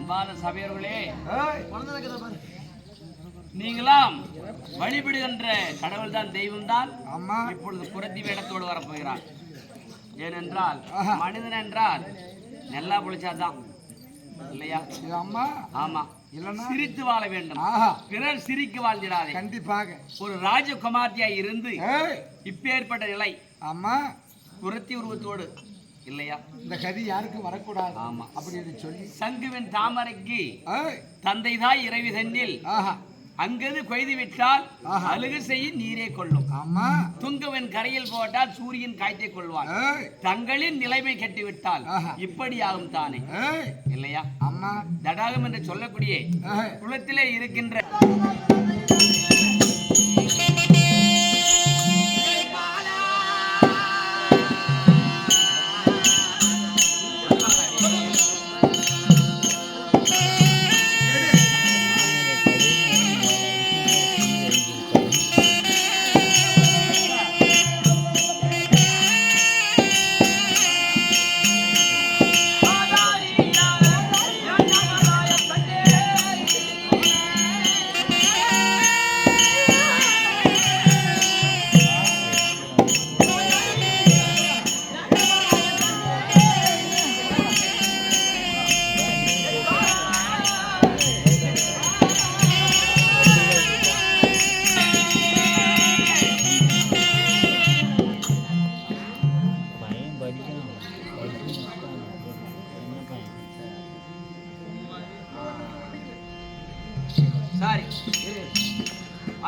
அன்பான சபையர்களே, நீங்களாம் வழிபடுகின்ற கடவுள் தான் தெய்வம் தான் இப்பொழுது குரத்தி வேடத்தோடு வரப்போகிறார். ஏனென்றால் மனிதன் என்றால் நல்லா பொழிச்சாதான் இல்லையா? ஆமா, சிரித்து வாழ வேண்டும், பிறர் சிரிக்க வாழ்ந்திடாதே. கண்டிப்பாக ஒரு ராஜகுமார்த்தியா இருந்து இப்பேற்பட்ட நிலை குரத்தி உருவத்தோடு இல்லையா? இந்த கதி யாருக்கும் வரக்கூடாது. ஆமா, அப்படின்னு சொல்லி சங்குவின் தாமரைக்கு தந்தை தாய் இறைவி தன்னில் அங்கது கொய்து விட்டால் அழுகு செய்ய நீரே கொள்ளும். துங்கவன் கரையில் போட்டால் சூரியன் காய்த்தை கொள்வான். தங்களின் நிலைமை கெட்டுவிட்டால் இப்படி ஆகும் தானே இல்லையா? தடாகம் என்று சொல்லக்கூடிய குளத்திலே இருக்கின்ற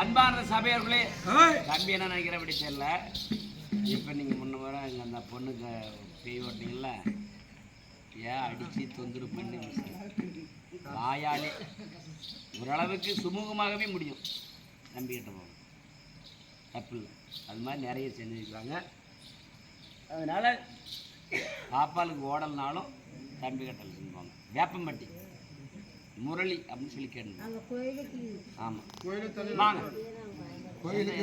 அன்பான சபையர்களே, தம்பி என்ன நினைக்கிற அப்படி தெரியல. இப்போ நீங்கள் முன்ன வர இங்கே அந்த பொண்ணுக்கு பேய் ஓட்டிங்கள ஏன் அடித்து தொந்தரவு பண்ணி வாயாலே ஓரளவுக்கு சுமூகமாகவே முடியும். தம்பிக்கிட்ட போகும் தப்பு இல்லை, அது மாதிரி நிறைய செஞ்சுருக்காங்க. அதனால் பாப்பாளுக்கு ஓடல்னாலும் தம்பி கட்டல் செஞ்சுப்பாங்க. வேப்பம்பட்டி முரளி அப்படின்னு சொல்லி கேட்டு. ஆமாம், வாங்க கோயிலுக்கு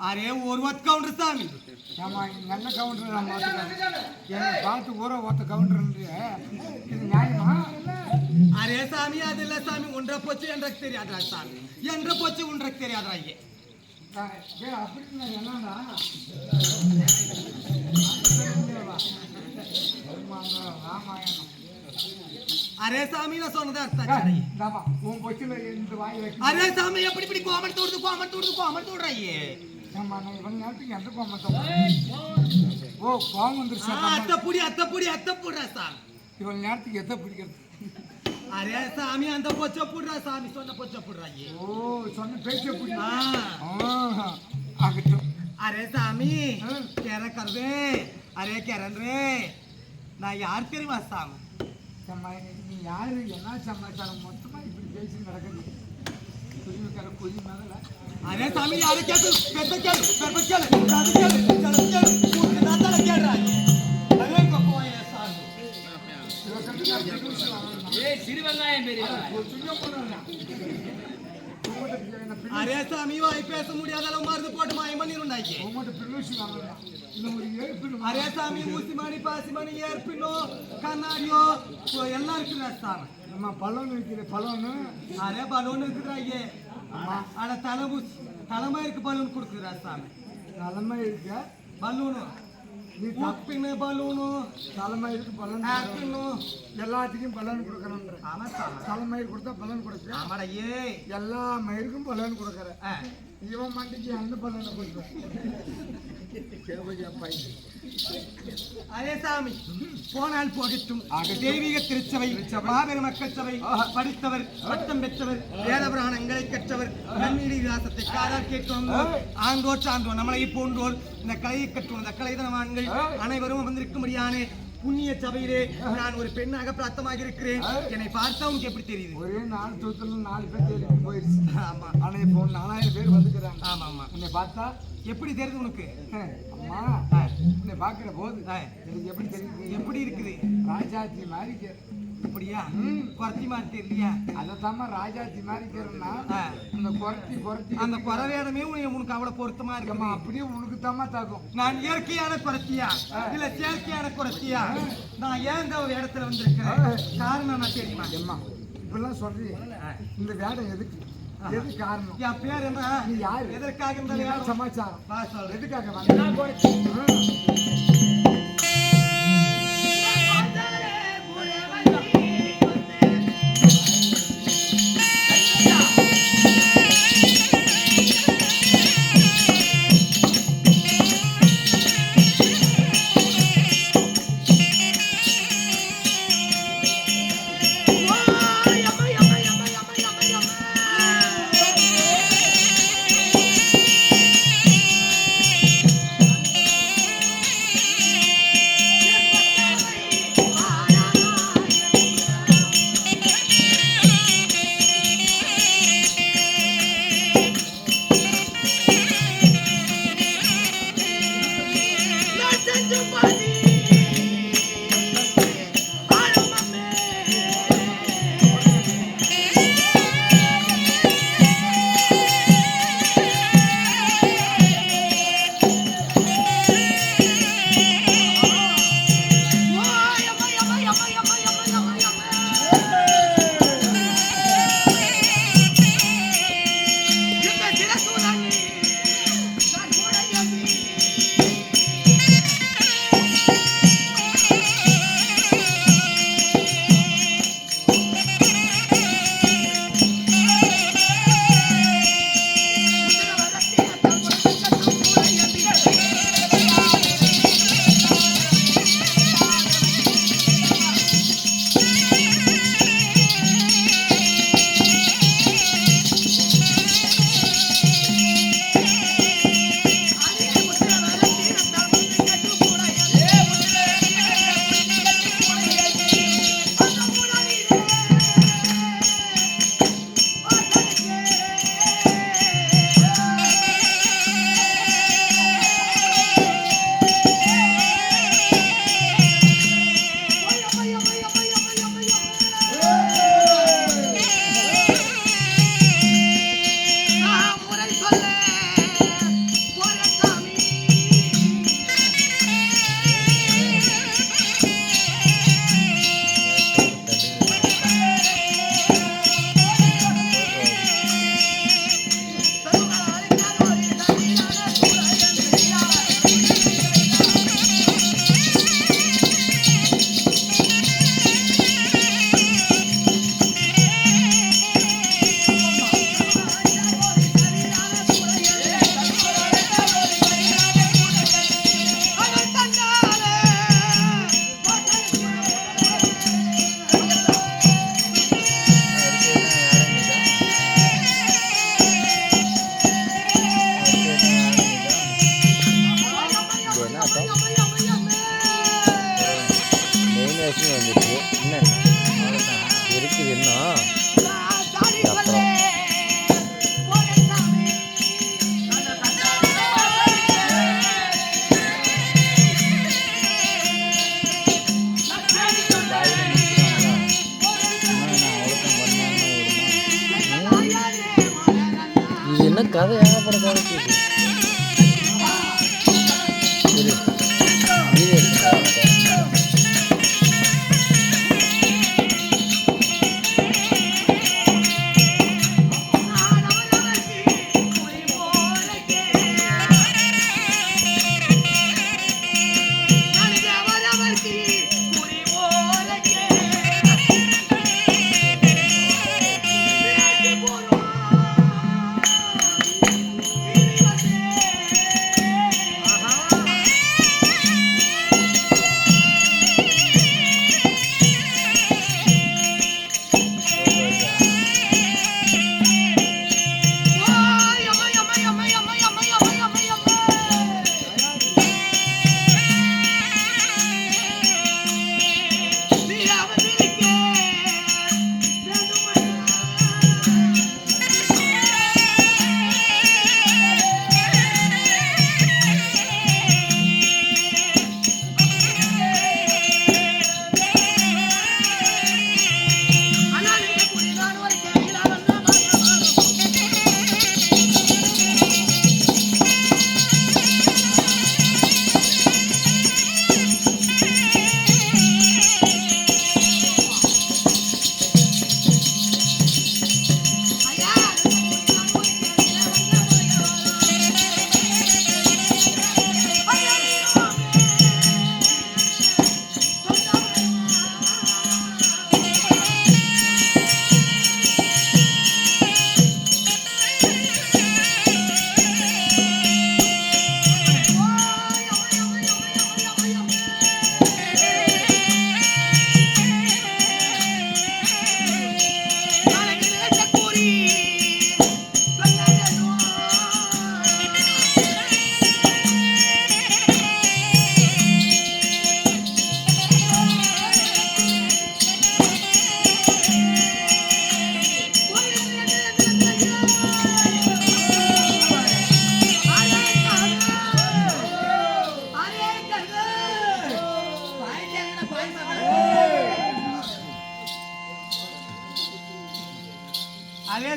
அரே ஒருவத் கவுண்டர் சாமி ஆமா நல்ல கவுண்டர் நான் மாத்துறேன் என்னை பார்த்து ஊற ஒத்த கவுண்டர் இது நியாயமா அரே சாமி அது இல்ல சாமி ஒன்றை போச்சு எனக்கு தெரியாதா சாமி என்ற போச்சு உனக்கு தெரியாதா ஐயே அப்படி என்னன்னா ராமாயணம் அரே சாமி நான் சொன்னதா அர்த்தம் உன் கொச்சில இந்த வாய் வைக்க அரே சாமி எப்படி இப்படி கோமன் தோடுற ஐயே ஆமா நான் இவங்க நேரத்துக்கு எந்த கோமத்தம் ஓ கோமம் வந்துருச்சு அத்தை புடுறா சாமி இவங்க நேரத்துக்கு எதை பிடிக்கிறது அரே சாமி அந்த பொச்ச புடுறா சாமி சொன்ன பொச்ச புடுறா ஐயே ஓ சொன்ன பேச்ச புடி ஆகட்டும் அரே சாமி கேர கருவே அரே கேரன் ரே நான் யார் தெரியுமா சாமி நீ யாரு என்ன சமாச்சாரம் மொத்தமா இப்படி பேசி நடக்குது குழி மேல அரே சாமி யாரு கேட்டு பெத்த கேளு பெத்த கேளு அது கேளு கேளு கேளு உனக்கு நான் தான் கேக்குறேன் அரே கோய சாமி ஏய் சிறுவங்காயம் பெரிய அரே சாமி வாய் பேச முடியாத அளவு மருந்து போட்டு மாயம் பண்ணிருந்தாய்க்கு அரே சாமி ஊசிமணி பாசிமணி ஏற்பினோ கண்ணாடியோ எல்லாம் இருக்குதா சாமி நம்ம பலன் வைக்கிற பலன் அரே பலூன் இருக்குதா ஐயே ஆனா தலைமை இருக்கு பலூன் கொடுக்குறா சாமி தலைமை இருக்க பலூனு உப்பின்னு பலூனு தலைமை இருக்கு பலன் எல்லாத்துக்கும் பலன் கொடுக்கணுன்ற ஆமா சாமி தலைமயிர் கொடுத்தா பலன் கொடுக்க ஆமாடா ஏ எல்லா மயிருக்கும் பலன் கொடுக்குற இவன் மண்டிக்கு அந்த பலனை கொடுக்குறேன் அரே சாமி போனால் போகட்டும் தெய்வீக திருச்சபை மாபெரும் மக்கள் சபை படித்தவர் பட்டம் பெற்றவர் வேத புராணங்களை கற்றவர் நன்னீடி விலாசத்தை காதால் கேட்கும் ஆண்டோர் சான்றோர் நம்மளை போன்றோர் இந்த கலையை கற்றுவோம் இந்த கலைதனவான்கள் அனைவரும் வந்திருக்கும்படியான புண்ணிய சபையிலே நான் ஒரு பெண்ணாக பிரார்த்தமாக இருக்கிறேன். என்னை பார்த்தா உனக்கு எப்படி தெரியுது? ஒரே நாலு தூத்துல 4 பேர் தேடி போயிருச்சு. ஆமா, ஆனா இப்போ 4000 பேர் வந்துக்கிறாங்க. ஆமா ஆமா. என்னை பார்த்தா எப்படி தெரியுது உனக்கு? அம்மா என்னை பார்க்கிற போது எனக்கு எப்படி தெரியுது? எப்படி இருக்குது? ராஜாத்தி மாதிரி. அப்படியா? குறத்தி மாதிரி தெரியலையா? அதைத்தாம ராஜாத்தி மாதிரி கேறனா அந்த குறத்தி அந்த குறவேடமே உனக்கு அவ்வளவு பொருத்தமா இருக்குமா? அப்படியே உனக்கு தாமா தாக்கும். நான் இயற்கையான குறத்தியா இல்ல செயற்கையான குறத்தியா? நான் ஏன் இந்த இடத்துல வந்திருக்கிறேன் காரணம் நான் தெரியுமா? அம்மா இப்பெல்லாம் சொல்றீங்க, இந்த வேடம் எதுக்கு? எது காரணம்? என் பேர் என்ன? நீ யாரு? எதற்காக இந்த வேடம்? சமாச்சாரம் எதுக்காக வந்த?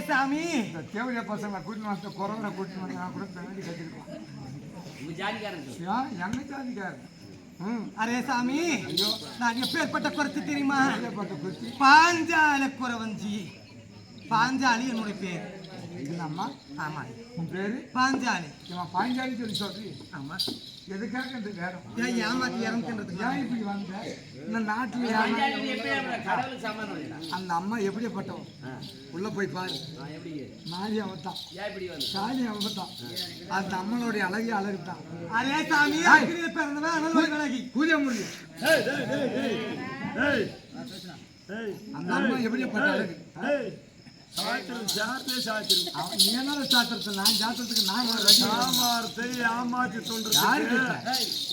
சாமி இந்த தேவையா பசங்களை கூட்டின்னு வந்து குறவரை கூட்டின்னு வந்து நான் கூட வேண்டி கட்டிருக்கலாம். உங்க ஜாதிக்காரங்க எங்க ஜாதிக்காரன்? அரே சாமி ஐயோ நான் எப்பேற்பட்ட குறைச்சி தெரியுமா? பட்ட குத்தி பாஞ்சால குறவஞ்சி. பாஞ்சாலி என்னுடைய பேர். இது அம்மா. ஆமா உன் பேரு பாஞ்சாலி. இவன் பாஞ்சாலி சொல்லி சொல்றீ. ஆமா எதுக்காக இந்த வேடம்? ஏன் ஏமாத்தி இறந்துன்றதுக்கு? ஏன் இப்படி வந்த? இந்த நாட்டுல பஞ்சாயத்து எப்படியா கடவுள் சமாதானம் இல்லைடா. அந்த அம்மா எப்படிப்பட்டவன் உள்ள போய் பாரு. எப்படி நாரி அவத்தான், ஏன் இப்படி வந்து சாதி அவத்தான். அந்த அம்மனுடைய அழகே அழகு தான். அரே சாமி அக்கிரியில பிறந்தவன் அனல்வாய் விலகி கூதிய முடியும். அந்த அம்மா எப்படிப்பட்ட அழகு? அவன் நீ என்ன சாத்திரத்து? நான் சாத்திரத்துக்கு நான் ஏமாத்தி சொல்றது யாருக்கு?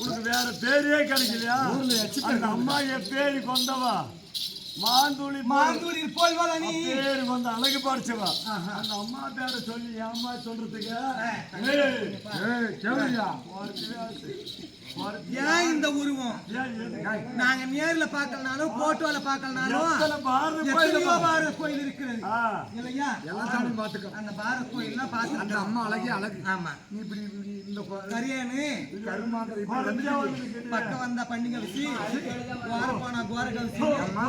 உனக்கு வேற பேரே கிடைக்கலையா? ஊர்ல எச்சு அந்த அம்மா என் பேரு கொண்டவா, மாந்தூளி மாந்தூரில் போய் வர நீ. பேரு கொண்ட அழகு படிச்சவா. அந்த அம்மா பேரை சொல்லி ஏமா சொல்றதுக்கு கேளுயா. ஏன் இந்த உருவம்? நாங்க நேர்ல பார்க்கலனாலும் போட்டோல பார்க்கலனாலும் எத்தனையோ பாரத கோயில் இருக்கிறது இல்லையா? எல்லா சாமியும் பார்த்துக்கோ. அந்த பாரத கோயில்லாம் பார்த்து அந்த அம்மா அழகே அழகு. ஆமா நீ இப்படி இப்படி இந்த கரியனு கருமாந்திர இப்படி வந்து பக்கம் வந்தா பண்டிகை வச்சு கோர போனா கோர கவிச்சு அம்மா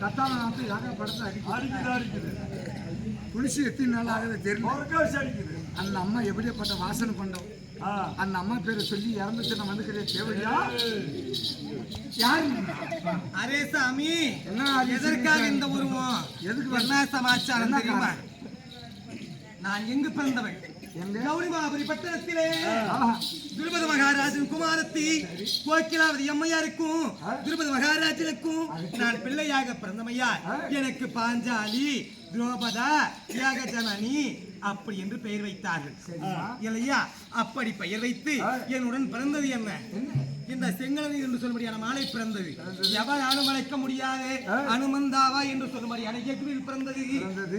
கத்தான நாட்டு யாரா படத்தை அடிக்குது அடிக்குது குளிச்சு எத்தனை நாள் ஆகுது தெரியல. அடிக்குது. அந்த அம்மா எப்படிப்பட்ட வாசனை கொண்டோம். அந்த அம்மா பேரை சொல்லி இறந்துட்டு நான் வந்துக்கிட்டே தேவையா? யாரு? அரே சாமி என்ன எதற்காக இந்த உருவம்? எதுக்கு என்ன சமாச்சாரம் தெரியுமா? நான் எங்கு பிறந்தவன்? எங்க? கௌரிமாபுரி பட்டணத்திலே திருபத மகாராஜன் குமாரத்தி கோக்கிலாவதி அம்மையாருக்கும் திருபத மகாராஜனுக்கும் நான் பிள்ளையாக பிறந்தமையா எனக்கு பாஞ்சாலி துரோபதா தியாக ஜனனி அப்படி என்று பெயர் வைத்தார்கள் இல்லையா? அப்படி பெயர் வைத்து என்னுடன் பிறந்தது என்ன? இந்த செங்கலவி என்று சொல்லும்படியான மாலை பிறந்தது. எவராலும் அழைக்க முடியாது அனுமந்தாவா என்று சொல்லும்படியான எக்வில் பிறந்தது.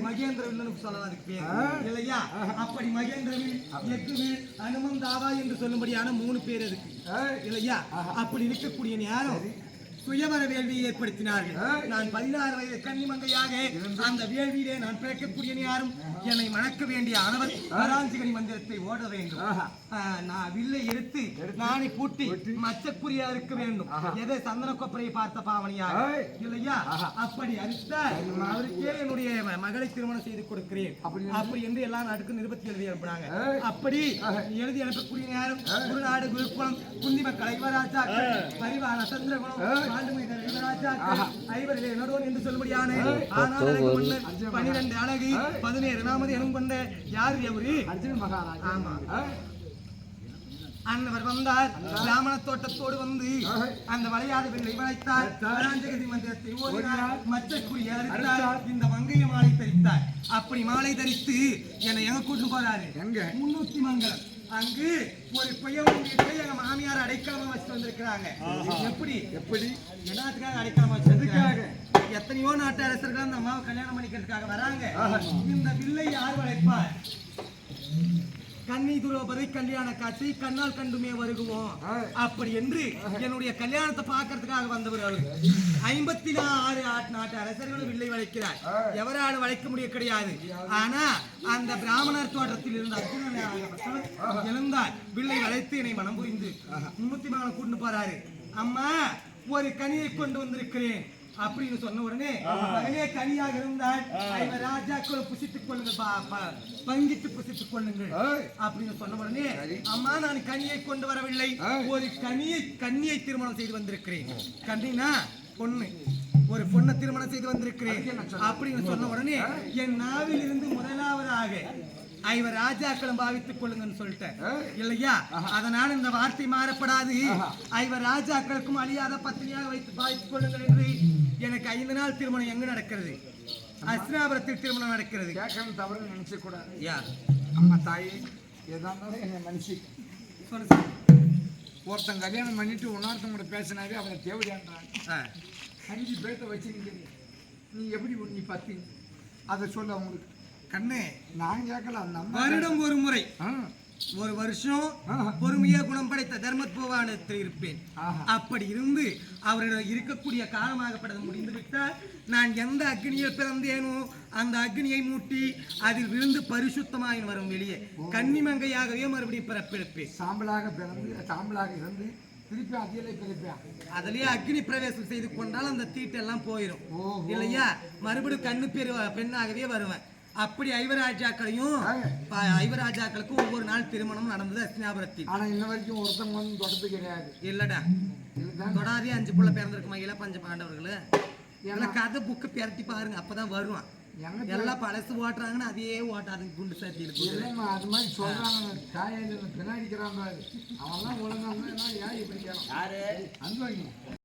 மகேந்திரவில் சொல்லலாம் அதுக்கு பேர் இல்லையா? அப்படி மகேந்திரவில் எக்வில் அனுமந்தாவா என்று சொல்லும்படியான 3 பேர் இருக்கு இல்லையா? அப்படி இருக்கக்கூடிய நேரம் சுயவர வேள்வியை ஏற்படுத்தினார்கள். நான் 16 வயது கன்னிமங்கையாக அந்த வேள்வியிலே நான் பிறக்கக்கூடிய நேரம் என்னை மணக்க வேண்டிய ஆனவர் பராஞ்சிகனி மந்திரத்தை ஓட வேண்டும். நான் வில்லை எடுத்து நானை பூட்டி மச்சக்குரியா இருக்க வேண்டும். எதை சந்தன கொப்பரையை பார்த்த பாவனையாக இல்லையா? அப்படி அரித்தால் அவருக்கே என்னுடைய மகளை திருமணம் செய்து கொடுக்கிறேன் அப்படி என்று எல்லா நாட்டுக்கும் நிருபத்தி எழுதி அனுப்பினாங்க. அப்படி எழுதி அனுப்பக்கூடிய நேரம் குருநாடு குருகுலம் குந்திம கலைவராஜா பரிவான சந்திரகுலம் ஐவரிலே நடுவன் என்று சொல்லும்படியான ஆனால் மன்னர் 12 அழகு 17 நாமது எனும் கொண்ட யார் எவரு? அர்ஜுன் மகாராஜா. ஆமா அன்னவர் வந்தார். பிராமண தோட்டத்தோடு வந்து அந்த வளையாத வெள்ளை வளைத்தார். பராஞ்சகதி மந்திரத்தை ஓதினார். மச்சக்குரிய அறுத்தார். இந்த மங்கைய மாலை தரித்தார். அப்படி மாலை தரித்து என்னை எங்க கூட்டு போறாரு? எங்க? 300 மங்கலம். அங்கு ஒரு பையன் எங்க மாமியார் அடைக்கலமா வச்சு வந்திருக்கிறாங்க. எப்படி எப்படி எல்லாத்துக்காக அடைக்கலமா வச்சிருக்காங்க? எத்தனையோ நாட்டு அரசர்கள் அந்த அம்மாவை கல்யாணம் பண்ணிக்கிறதுக்காக வராங்க. இந்த வில்லை யார் வளைப்பார்? கன்னி துரோபதி கல்யாண காட்சி கண்ணால் கண்டுமே வருகுவோம் அப்படி என்று என்னுடைய கல்யாணத்தை பார்க்கறதுக்காக வந்தவர் அவர். 56 நாட்டு அரசர்களும் வில்லை வளைக்கிறார். எவராலும் வளைக்க முடிய கிடையாது. ஆனா அந்த பிராமணர் தோட்டத்தில் இருந்த அர்ஜுனன் எழுந்தார். வில்லை வளைத்து என்னை மனம் புரிந்து 304 கூட்டு போறாரு. அம்மா ஒரு கனியை கொண்டு வந்திருக்கிறேன் அப்படின்னு சொன்ன உடனே மகனே கனியாக இருந்தால் 5 ராஜாக்களை புசித்துக் கொள்ளுங்கள், பங்கிட்டு புசித்துக் கொள்ளுங்கள் அப்படின்னு சொன்ன உடனே அம்மா நான் கனியை கொண்டு வரவில்லை, ஒரு கன்னியை திருமணம் செய்து வந்திருக்கிறேன். கன்னினா பொண்ணு, ஒரு பொண்ணை திருமணம் செய்து வந்திருக்கிறேன் அப்படின்னு சொன்ன உடனே என் நாவில் இருந்து முதலாவதாக 5 ராஜாக்களும் பாவித்துக் கொள்ளுங்கன்னு சொல்லிட்டேன் இல்லையா? அதனால இந்த வார்த்தை மாறப்படாது. 5 ராஜாக்களுக்கும் அழியாத பத்தினியாக வைத்து பாவித்துக் கொள்ளுங்கள் என்று எனக்கு 5 நாள் திருமணம் எங்க நடக்கிறது? அஸ்னாபுரத்தில் திருமணம் நடக்கிறது. கேட்கணும் தவறு நினைச்ச கூடாது. யார்? அம்மா தாயே ஏதாவது என்ன மனுஷி சொல்லு. ஒருத்தன் கல்யாணம் பண்ணிட்டு இன்னொருத்தவங்க பேசினாவே அவனை தேவையான்றாங்க. 5 பேர்த்த வச்சுக்கிட்டு நீ எப்படி நீ பத்தி அதை சொல்ல அவங்களுக்கு கண்ணே நான் கேட்கல. அந்த அம்மா வருடம் ஒரு முறை ஒரு வருஷம் பொறுமையா குணம் படைத்த தர்மத்பவானத்தில் இருப்பேன். அப்படி இருந்து அவரிடம் இருக்கக்கூடிய காலமாகப்பட்டது முடிந்து விட்டால் நான் எந்த அக்னியில் பிறந்தேனோ அந்த அக்னியை மூட்டி அதில் விழுந்து பரிசுத்தமாய் வரும் வெளியே கன்னிமங்கையாகவே மறுபடியும் பிறப்பெடுப்பேன். சாம்பலாக பிறந்து சாம்பலாக இருந்து திருப்பி அதிலே பிறப்பேன். அதுலயே அக்னி பிரவேசம் செய்து கொண்டால் அந்த தீட்டெல்லாம் போயிடும் இல்லையா? மறுபடியும் கண்ணு பெண்ணாகவே வருவேன். அப்படி ஐவராஜாக்களையும் ஐவராஜாக்களுக்கும் ஒவ்வொரு நாள் திருமணம் நடந்தது அஸ்தினாபுரத்தில். ஆனா இன்ன வரைக்கும் ஒருத்தவங்க வந்து தொடர்பு கிடையாது. இல்லடா தொடாதே 5 புள்ள பிறந்திருக்கு மகிழ பஞ்ச பாண்டவர்களு. எல்லாம் கதை புக்கு பெரட்டி பாருங்க, அப்பதான் வருவான். எல்லாம் பழசு ஓட்டுறாங்கன்னு அதே ஓட்டாதுங்க குண்டு சாத்தி இருக்கு. அது மாதிரி சொல்றாங்க. தாயாரி பின்னாடிக்கிறாங்க அவெல்லாம் ஒழுங்கா ஏன் இப்படி கேட்கலாம்? யாரு அந்த